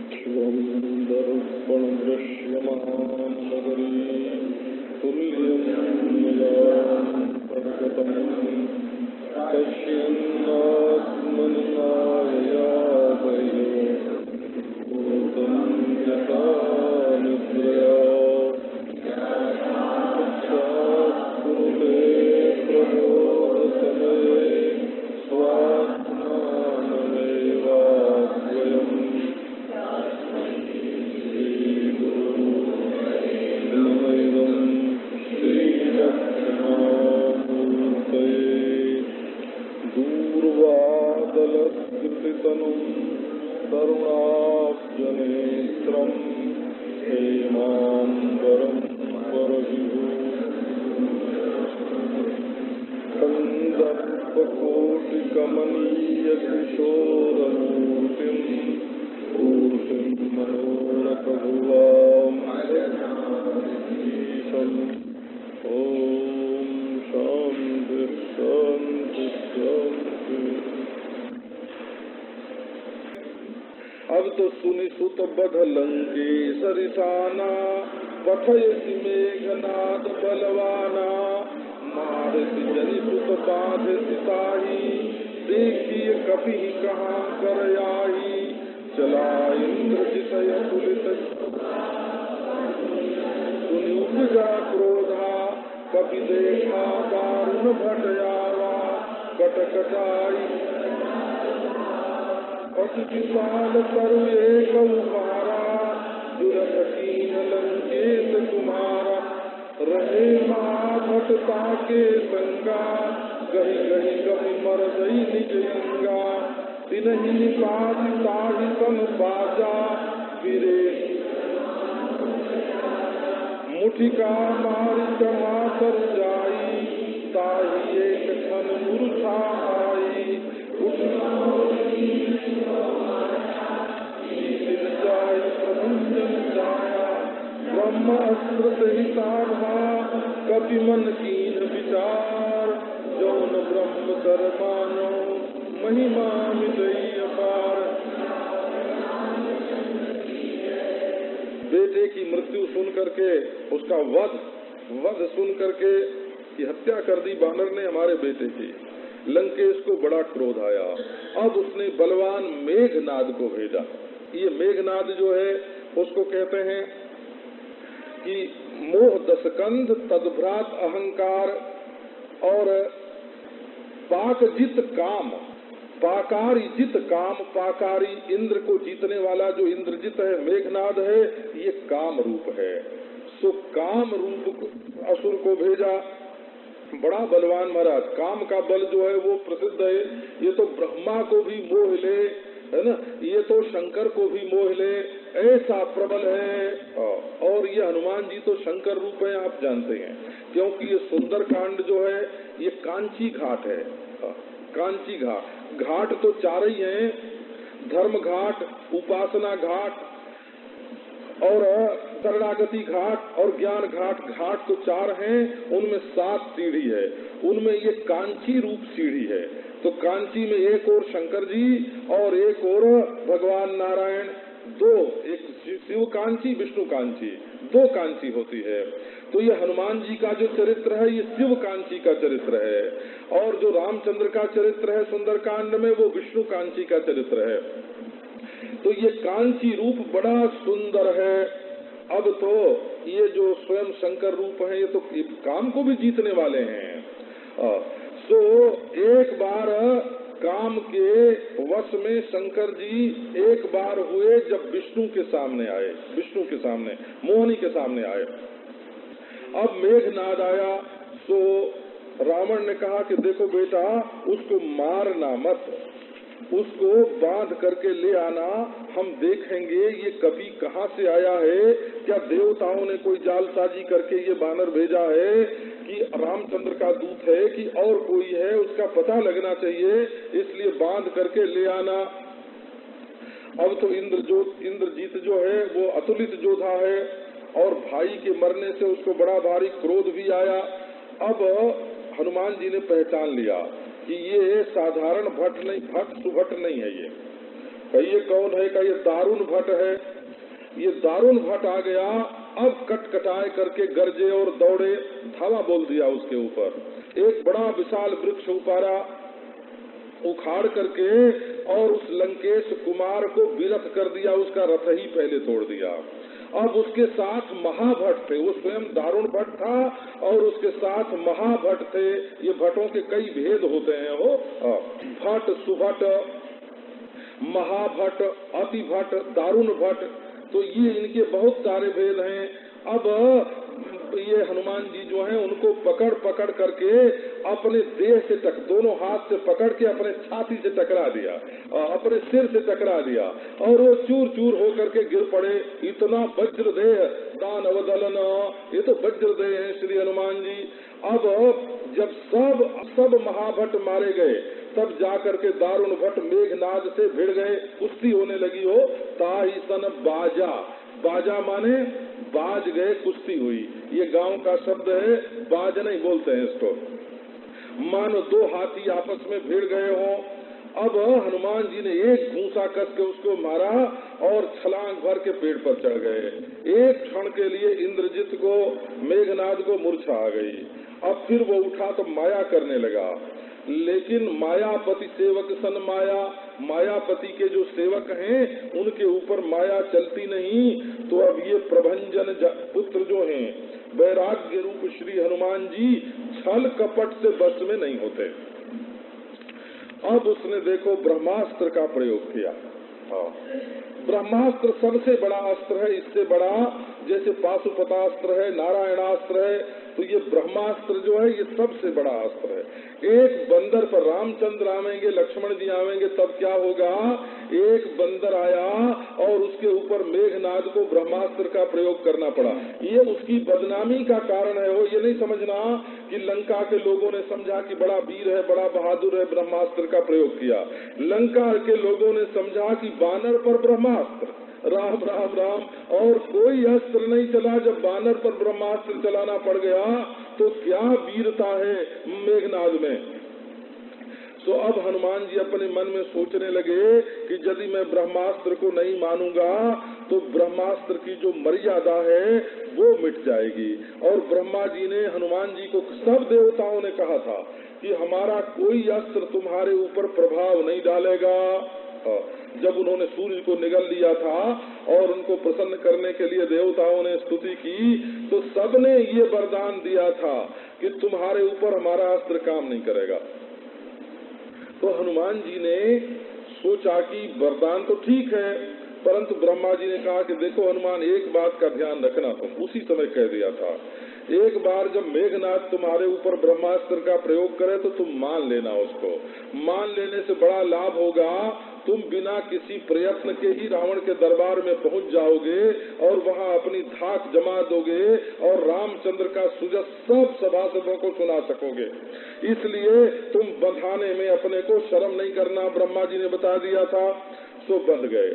दर्पण दृश्यमान नगरी तुल्यं प्रकटम् पश्यन्नात्मनि मायया भूतं यथा निद्रया कुरुते प्रबोधसमये स्वात्मानमेवाद्वयम् दूर्वादलकृतितनुं तरुणाब्जनेत्रं हेमाम्बरं कन्दर्पकोटिकमनीयकिशोरमूर्तिं पूर्तिं मनोरथभुवाम् ॐ शान्ति शान्ति शान्ति। अब तो सुनि सुत बध लंकेशरिसाना पठयति मेघनाद बलवाना मारति जनि सुत बाध सिताही देखिए कपि कहाँ कर आई चला इंद्रजित अतुलित सुनि उपजा क्रोधा कपि देखा दारुण भटयावा कटकटाई पशुपाल तरु एक उमारा दुरथ कीन लंकेश कुमारा रहे महाभटता के संगा गही गही कपि मर गई निज अंगा तिनहि निपाति ताहि सन बाजा फिरे मुठिका मारि टमाटर जाई ताहि एक क्षण मूर्छा आई ब्रह्म अस्त्र सहिता कपि मन कीन विचार जौन ब्रह्म कर मानो महिमा मिटई अपार। बेटे की मृत्यु सुन करके उसका वध सुन करके कि हत्या कर दी बानर ने हमारे बेटे की। लंकेश को बड़ा क्रोध आया। अब उसने बलवान मेघनाद को भेजा। ये मेघनाद जो है उसको कहते हैं कि मोह दशकंध तद्भ्रात अहंकार और पाकजित काम पाकारी जित काम पाकारी इंद्र को जीतने वाला जो इंद्रजित है मेघनाद है ये काम रूप है। सो काम रूप असुर को भेजा। बड़ा बलवान महाराज काम का बल जो है वो प्रसिद्ध है। ये तो ब्रह्मा को भी मोह ले है ना, ये तो शंकर को भी मोह ले ऐसा प्रबल है। और ये हनुमान जी तो शंकर रूप है आप जानते हैं क्योंकि ये सुंदर कांड जो है ये कांची घाट है। कांची घाट तो चार ही हैं, धर्म घाट उपासना घाट और शरणागति घाट और ज्ञान घाट। घाट तो चार हैं, उनमें 7 सीढ़ी है। उनमें ये कांची रूप सीढ़ी है। तो कांची में एक और शंकर जी और एक और भगवान नारायण, दो, एक शिव कांची विष्णु कांची, 2 कांची होती है। तो ये हनुमान जी का जो चरित्र है ये शिव कांची का चरित्र है और जो रामचंद्र का चरित्र है सुंदरकांड में वो विष्णु कांची का चरित्र है। तो ये कांची रूप बड़ा सुंदर है। अब तो ये जो स्वयं शंकर रूप है ये तो काम को भी जीतने वाले हैं। सो एक बार काम के वश में शंकर जी एक बार हुए जब विष्णु के सामने आए, विष्णु के सामने मोहिनी के सामने आए। अब मेघनाद आया सो रावण ने कहा कि देखो बेटा उसको मारना मत, उसको बांध करके ले आना, हम देखेंगे ये कभी कहाँ से आया है। क्या देवताओं ने कोई जालसाजी करके ये बानर भेजा है कि रामचंद्र का दूत है कि और कोई है, उसका पता लगना चाहिए, इसलिए बांध करके ले आना। अब तो इंद्रजीत जो है वो अतुलित योद्धा है और भाई के मरने से उसको बड़ा भारी क्रोध भी आया। अब हनुमान जी ने पहचान लिया कि ये साधारण भट्ट सुभट नहीं है ये, ये कौन है? का ये दारुण भट्ट है। ये दारुण भट्ट आ गया, अब कटकटाए करके गरजे और दौड़े, धावा बोल दिया उसके ऊपर। एक बड़ा विशाल वृक्ष उखाड़ करके और उस लंकेश कुमार को विरथ कर दिया, उसका रथ ही पहले तोड़ दिया। अब उसके साथ महाभट्ट थे, वो स्वयं दारुण भट्ट था और उसके साथ महाभट्ट थे। ये भट्टों के कई भेद होते हैं, वो भट्ट, सुभट्ट, महाभट्ट, अति भट्ट, दारुण भट्ट, तो ये इनके बहुत सारे भेद हैं। अब ये हनुमान जी जो हैं उनको पकड़ करके अपने देह से दोनों हाथ से पकड़ के अपने छाती से टकरा दिया, अपने सिर से टकरा दिया और वो चूर चूर होकर के गिर पड़े। इतना वज्रदेह दान अवदलन, ये तो वज्रदेह है श्री हनुमान जी। अब जब सब महाभट्ट मारे गए तब जाकर के दारुण भट्ट मेघनाद से भिड़ गए, कुश्ती होने लगी हो। ताही सन बाजा, बाजा माने बाज गए, कुश्ती हुई। ये गांव का शब्द है, बाज नहीं बोलते हैं इसको। मानो दो हाथी आपस में भिड़ गए हों। अब हनुमान जी ने एक घूंसा कस के उसको मारा और छलांग भर के पेड़ पर चढ़ गए। एक क्षण के लिए इंद्रजित को, मेघनाद को मूर्छा आ गई। अब फिर वो उठा तो माया करने लगा, लेकिन मायापति सेवक सन माया, मायापति के जो सेवक हैं उनके ऊपर माया चलती नहीं। तो अब ये प्रभंजन पुत्र जो हैं, वैराग्य रूप श्री हनुमान जी छल कपट से बस में नहीं होते। अब उसने देखो ब्रह्मास्त्र का प्रयोग किया। ब्रह्मास्त्र सबसे बड़ा अस्त्र है, इससे बड़ा जैसे पाशुपतास्त्र है, नारायणास्त्र है, तो ये ब्रह्मास्त्र जो है ये सबसे बड़ा अस्त्र है। एक बंदर पर रामचंद्र आवेंगे, लक्ष्मण जी आवेंगे, तब क्या होगा? एक बंदर आया और उसके ऊपर मेघनाद को ब्रह्मास्त्र का प्रयोग करना पड़ा। ये उसकी बदनामी का कारण है। वो ये नहीं समझना कि लंका के लोगों ने समझा कि बड़ा वीर है, बड़ा बहादुर है, ब्रह्मास्त्र का प्रयोग किया। लंका के लोगों ने समझा कि बानर पर ब्रह्मास्त्र, राम राम राम, और कोई अस्त्र नहीं चला। जब बानर पर ब्रह्मास्त्र चलाना पड़ गया तो क्या वीरता है मेघनाद में। तो अब हनुमान जी अपने मन में सोचने लगे कि यदि मैं ब्रह्मास्त्र को नहीं मानूंगा तो ब्रह्मास्त्र की जो मर्यादा है वो मिट जाएगी। और ब्रह्मा जी ने हनुमान जी को, सब देवताओं ने कहा था कि हमारा कोई अस्त्र तुम्हारे ऊपर प्रभाव नहीं डालेगा। जब उन्होंने सूर्य को निगल लिया था और उनको प्रसन्न करने के लिए देवताओं ने स्तुति की, तो सबने ये वरदान दिया था कि तुम्हारे ऊपर हमारा अस्त्र काम नहीं करेगा। तो हनुमान जी ने सोचा कि वरदान तो ठीक है, परंतु ब्रह्मा जी ने कहा कि देखो हनुमान, एक बात का ध्यान रखना। तुम उसी समय कह दिया था, एक बार जब मेघनाद तुम्हारे ऊपर ब्रह्मास्त्र का प्रयोग करे तो तुम मान लेना। उसको मान लेने से बड़ा लाभ होगा। तुम बिना किसी प्रयत्न के ही रावण के दरबार में पहुंच जाओगे और वहां अपनी धाक जमा दोगे और रामचंद्र का सुजस सब सभासदों को सुना सकोगे। इसलिए तुम बंधाने में अपने को शर्म नहीं करना, ब्रह्मा जी ने बता दिया था। सो बंध गए।